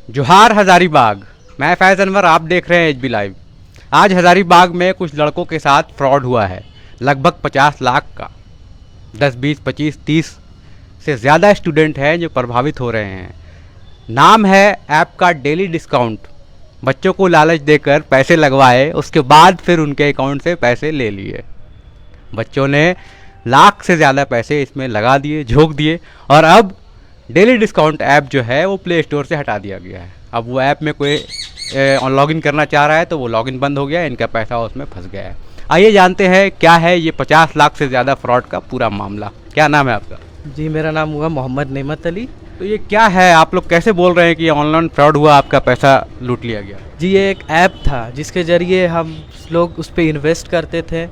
जोहार हजारीबाग। मैं फैज़ अनवर, आप देख रहे हैं एचबी लाइव। आज हजारीबाग में कुछ लड़कों के साथ फ्रॉड हुआ है, लगभग 50 लाख का। 10, 20, 25, 30 से ज़्यादा स्टूडेंट हैं जो प्रभावित हो रहे हैं। नाम है ऐप का डेली डिस्काउंट। बच्चों को लालच देकर पैसे लगवाए, उसके बाद फिर उनके अकाउंट से पैसे ले लिए। बच्चों ने लाख से ज़्यादा पैसे इसमें लगा दिए, झोंक दिए, और अब डेली डिस्काउंट ऐप जो है वो प्ले स्टोर से हटा दिया गया है। अब वो ऐप में कोई लॉगिन करना चाह रहा है तो वो लॉगिन बंद हो गया, इनका पैसा उसमें फंस गया है। आइए जानते हैं क्या है ये 50 लाख से ज़्यादा फ्रॉड का पूरा मामला। क्या नाम है आपका? जी, मेरा नाम हुआ मोहम्मद नेमत अली। तो ये क्या है, आप लोग कैसे बोल रहे हैं कि ऑनलाइन फ्रॉड हुआ, आपका पैसा लूट लिया गया? जी, ये एक ऐप था जिसके ज़रिए हम लोग उस पर इन्वेस्ट करते थे,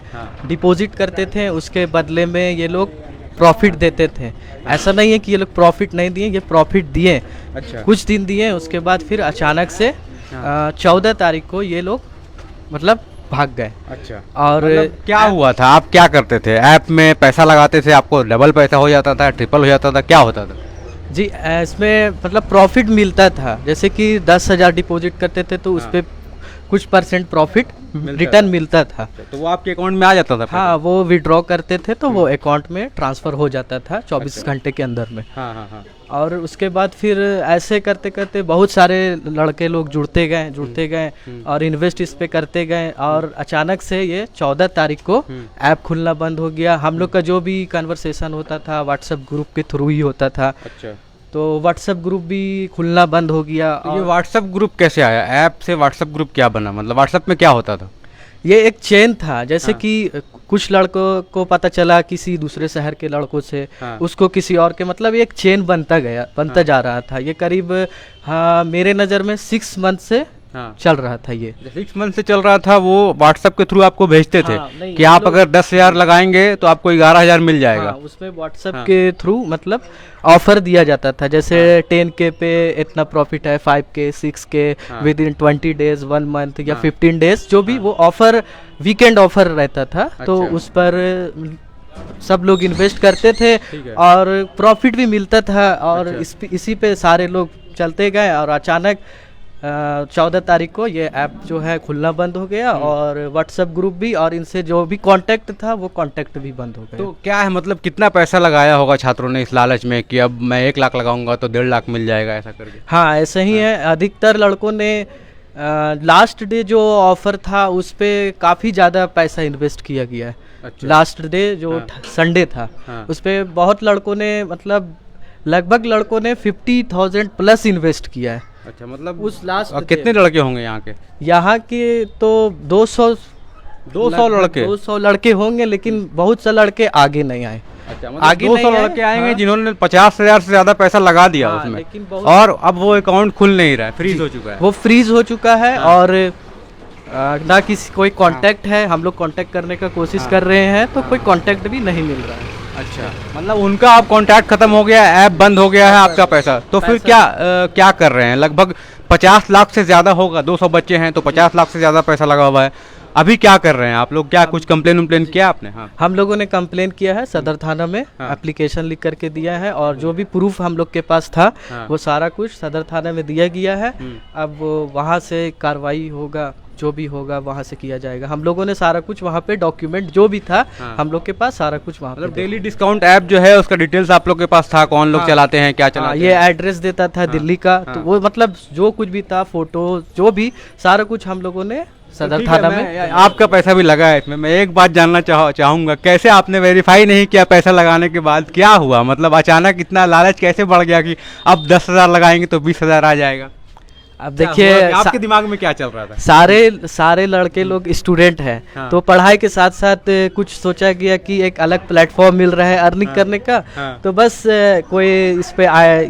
डिपॉजिट करते थे, उसके बदले में ये लोग प्रॉफिट देते थे। ऐसा नहीं है कि ये लोग प्रॉफिट नहीं दिए, ये प्रॉफिट दिए। अच्छा। कुछ दिन दिए, उसके बाद फिर अचानक से 14 तारीख को ये लोग मतलब भाग गए। अच्छा। और मतलब क्या हुआ था, आप क्या करते थे? ऐप में पैसा लगाते थे, आपको डबल पैसा हो जाता था, ट्रिपल हो जाता था, क्या होता था? जी, इसमें मतलब प्रॉफिट मिलता था। जैसे कि 10,000 डिपॉजिट करते थे तो उस पर कुछ परसेंट प्रॉफिट रिटर्न मिलता था। तो वो आपके अकाउंट में आ जाता था? हाँ, वो विड्रॉ करते थे तो वो अकाउंट में ट्रांसफ़र हो जाता था 24 घंटे के अंदर में। हाँ। और उसके बाद फिर ऐसे करते करते बहुत सारे लड़के लोग जुड़ते गए और इन्वेस्ट इस पे करते गए। और अचानक से ये 14 तारीख को ऐप खुलना बंद हो गया। हम लोग का जो भी कन्वर्सेशन होता था व्हाट्सएप ग्रुप के थ्रू ही होता था। अच्छा। तो व्हाट्सएप ग्रुप भी खुलना बंद हो गया। तो ये व्हाट्सएप ग्रुप कैसे आया? ऐप से व्हाट्सएप ग्रुप क्या बना? मतलब व्हाट्सएप में क्या होता था? ये एक चेन था। जैसे कि कुछ लड़कों को पता चला किसी दूसरे शहर के लड़कों से, उसको किसी और के, मतलब एक चेन बनता जा रहा था। ये करीब मेरे नज़र में 6 मंथ से चल रहा था। ये 6 मंथ से चल रहा था। वो व्हाट्सएप के थ्रू आपको भेजते थे कि आप अगर 10,000 लगाएंगे तो आपको 11,000 मिल जाएगा। उसमें व्हाट्सएप के थ्रू मतलब ऑफर दिया जाता था। जैसे 10K पे इतना प्रॉफिट है, 5K, 6K with in 20 days, 1 month या 15 डेज, जो भी वो ऑफर, वीकेंड ऑफर रहता था। तो उस पर सब लोग इन्वेस्ट करते थे और प्रॉफिट भी मिलता था। और इसी पे सारे लोग चलते गए और अचानक 14 तारीख को ये ऐप जो है खुलना बंद हो गया। और व्हाट्सएप ग्रुप भी और इनसे जो भी कांटेक्ट था वो कांटेक्ट भी बंद हो गया। तो क्या है, मतलब कितना पैसा लगाया होगा छात्रों ने इस लालच में कि अब मैं 1 लाख लगाऊंगा तो 1.5 लाख मिल जाएगा, ऐसा करके? हाँ, ऐसा ही है। अधिकतर लड़कों ने लास्ट डे जो ऑफर था उस पर काफ़ी ज़्यादा पैसा इन्वेस्ट किया गया है। अच्छा। लास्ट डे जो संडे था उस पर बहुत लड़कों ने, मतलब लगभग लड़कों ने 50,000 प्लस इन्वेस्ट किया है। अच्छा, मतलब उस लास्ट कितने लड़के होंगे यहाँ के? यहाँ के तो 200 लड़के होंगे, लेकिन बहुत से लड़के आगे नहीं आए। अच्छा, मतलब आगे 200 लड़के आएंगे जिन्होंने 50,000 से ज्यादा पैसा लगा दिया उसमें, और अब वो अकाउंट खुल नहीं रहा है, फ्रीज हो चुका है। वो फ्रीज हो चुका है। और ना किसी कोई कांटेक्ट है। हम लोग कांटेक्ट करने का कोशिश कर रहे हैं तो कोई कांटेक्ट भी नहीं मिल रहा है। अच्छा, मतलब उनका अब कांटेक्ट खत्म हो गया, ऐप बंद हो गया है, आपका पैसा तो फिर क्या कर रहे हैं? लगभग 50 लाख से ज़्यादा होगा, 200 बच्चे हैं तो 50 लाख से ज़्यादा पैसा लगा हुआ है। अभी क्या कर रहे हैं आप लोग? क्या कुछ कंप्लेन किया आपने? हम लोगोग ने कंप्लेन किया है सदर थाना में, एप्लीकेशन लिख करके दिया है। और जो भी प्रूफ हम लोग के पास था वो सारा कुछ सदर थाना में दिया गया है। अब वहाँ से कार्रवाई होगा, जो भी होगा वहाँ से किया जाएगा। हम लोगों ने सारा कुछ वहाँ पे डॉक्यूमेंट जो भी था हम लोग के पास सारा कुछ वहाँ पे। डेली डिस्काउंट ऐप जो है उसका डिटेल्स आप लोग के पास था? कौन लोग चलाते हैं, क्या चलाते हैं? ये एड्रेस देता था दिल्ली का। तो वो मतलब जो कुछ भी था, फोटो जो भी, सारा कुछ हम लोगों ने सदर थाना में। आपका पैसा भी लगा है इसमें। मैं एक बात जानना चाहूँगा, कैसे आपने वेरीफाई नहीं किया? पैसा लगाने के बाद क्या हुआ? मतलब अचानक इतना लालच कैसे बढ़ गया कि अब 10,000 लगाएंगे तो 20,000 आ जाएगा? अब देखिए, आपके दिमाग में क्या चल रहा था? सारे लड़के लोग स्टूडेंट हैं। तो पढ़ाई के साथ साथ कुछ सोचा गया कि एक अलग प्लेटफॉर्म मिल रहा है अर्निंग करने का। तो बस कोई इस पे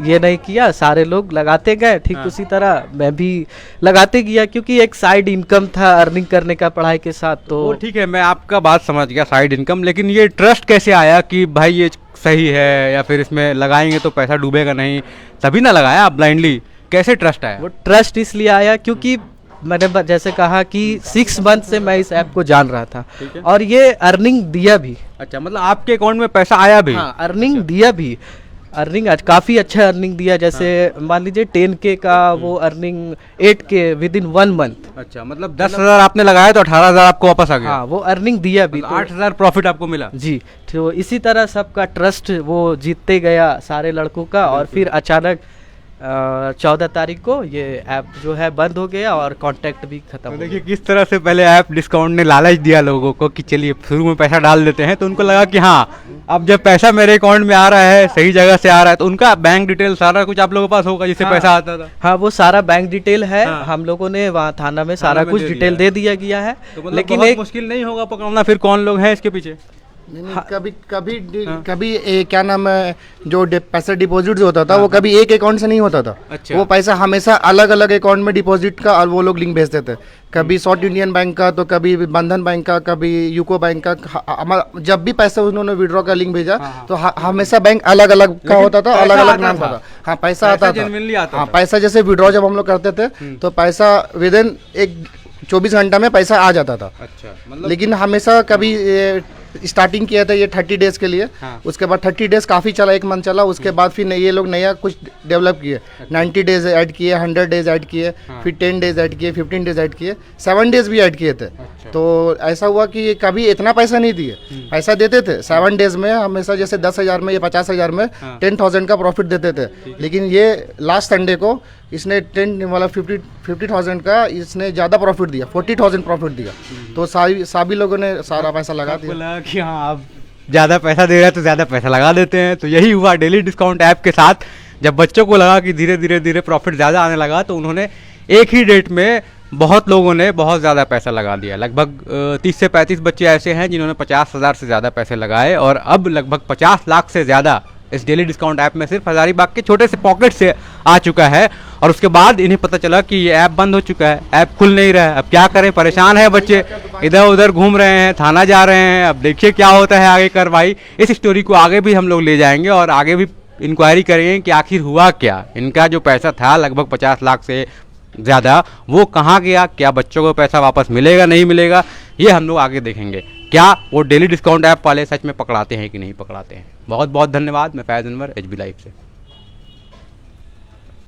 ये नहीं किया, सारे लोग लगाते गए। ठीक उसी तरह मैं भी लगाते गया, क्योंकि एक साइड इनकम था अर्निंग करने का पढ़ाई के साथ। तो ठीक है, मैं आपका बात समझ गया, साइड इनकम। लेकिन ये ट्रस्ट कैसे आया कि भाई ये सही है, या फिर इसमें लगाएंगे तो पैसा डूबेगा नहीं, तभी ना लगाया आप ब्लाइंडली? कैसे ट्रस्ट आया? वो ट्रस्ट इसलिए आया क्योंकि मैंने जैसे कहा कि 6 मंथ से मैं इस ऐप को जान रहा था और ये अर्निंग दिया भी। अच्छा, मतलब आपके अकाउंट में पैसा आया भी? हाँ, अर्निंग दिया भी। अर्निंग आज काफ़ी अच्छा अर्निंग दिया। जैसे मान लीजिए 10K का वो earning 8K with in 1 month. अच्छा, मतलब 10,000 आपने लगाया तो 18,000 आपको वापस आ गया। हाँ, वो अर्निंग दिया भी। मतलब 8,000 प्रॉफिट आपको मिला। जी, तो इसी तरह सबका ट्रस्ट वो जीतते गया सारे लड़कों का, और फिर अचानक 14 तारीख को ये ऐप जो है बंद हो गया और कांटेक्ट भी खत्म तो हो देखिए किस तरह से पहले ऐप डिस्काउंट ने लालच दिया लोगों को कि चलिए शुरू में पैसा डाल देते हैं, तो उनको लगा कि हाँ अब जब पैसा मेरे अकाउंट में आ रहा है, सही जगह से आ रहा है, तो उनका बैंक डिटेल सारा कुछ आप लोगों के पास होगा जिससे हाँ, पैसा आता था। हाँ, वो सारा बैंक डिटेल है। हाँ। हम लोगों ने वहाँ थाना में थाना सारा में कुछ दे डिटेल दिया दे दिया गया है। तो मतलब लेकिन बहुत एक मुश्किल नहीं होगा पकड़ना फिर कौन लोग हैं इसके पीछे। नहीं, कभी कभी कभी क्या नाम है, जो पैसा डिपॉजिट जो होता था वो कभी एक अकाउंट से नहीं होता था। अच्छा। वो पैसा हमेशा अलग अलग अकाउंट में डिपॉजिट का, और वो लोग लिंक भेजते थे। कभी साउथ इंडियन बैंक का, तो कभी बंधन बैंक का, कभी यूको बैंक का। जब भी पैसा उन्होंने विड्रॉ का लिंक भेजा तो हमेशा बैंक अलग अलग का होता था, अलग अलग नाम था। हाँ, पैसा आता था। हाँ, पैसा जैसे विड्रॉ जब हम लोग करते थे तो पैसा विद इन 24 घंटा में पैसा आ जाता था। अच्छा, मतलब लेकिन हमेशा कभी स्टार्टिंग किया था ये 30 डेज के लिए। हाँ। उसके बाद 30 डेज काफ़ी चला, 1 मंथ चला। उसके बाद फिर ये लोग नया कुछ डेवलप किए। 90 डेज ऐड किए, 100 डेज ऐड किए, फिर 10 डेज ऐड किए, 15 डेज ऐड किए, 7 डेज भी ऐड किए थे। तो ऐसा हुआ कि ये कभी इतना पैसा नहीं दिए, पैसा देते थे 7 डेज में हमेशा। जैसे 10,000 में या 50,000 में 10,000 का प्रॉफिट देते थे। लेकिन ये लास्ट संडे को इसने 50,000 का इसने ज़्यादा प्रॉफिट दिया, 40,000 प्रॉफिट दिया। तो सभी लोगों ने सारा पैसा लगा आपको दिया। लगा कि हाँ अब ज़्यादा पैसा दे रहा है तो ज़्यादा पैसा लगा देते हैं। तो यही हुआ डेली डिस्काउंट ऐप के साथ। जब बच्चों को लगा कि धीरे धीरे धीरे प्रॉफिट ज़्यादा आने लगा तो उन्होंने एक ही डेट में बहुत लोगों ने बहुत ज़्यादा पैसा लगा दिया। लगभग 30 से 35 बच्चे ऐसे हैं जिन्होंने 50,000 से ज़्यादा पैसे लगाए, और अब लगभग 50 लाख से ज़्यादा इस डेली डिस्काउंट ऐप में सिर्फ हजारीबाग के छोटे से पॉकेट से आ चुका है। और उसके बाद इन्हें पता चला कि ये ऐप बंद हो चुका है, ऐप खुल नहीं रहा है। अब क्या करें, परेशान है बच्चे, इधर उधर घूम रहे हैं, थाना जा रहे हैं। अब देखिए क्या होता है आगे कार्रवाई। इस स्टोरी को आगे भी हम लोग ले जाएंगे और आगे भी इंक्वायरी करेंगे कि आखिर हुआ क्या। इनका जो पैसा था लगभग 50 लाख से ज़्यादा, वो कहाँ गया, क्या बच्चों को पैसा वापस मिलेगा नहीं मिलेगा, ये हम लोग आगे देखेंगे। क्या वो डेली डिस्काउंट ऐप वाले सच में पकड़ाते हैं कि नहीं पकड़ाते हैं। बहुत बहुत धन्यवाद। मैं फैज़ अनवर, HB लाइव से।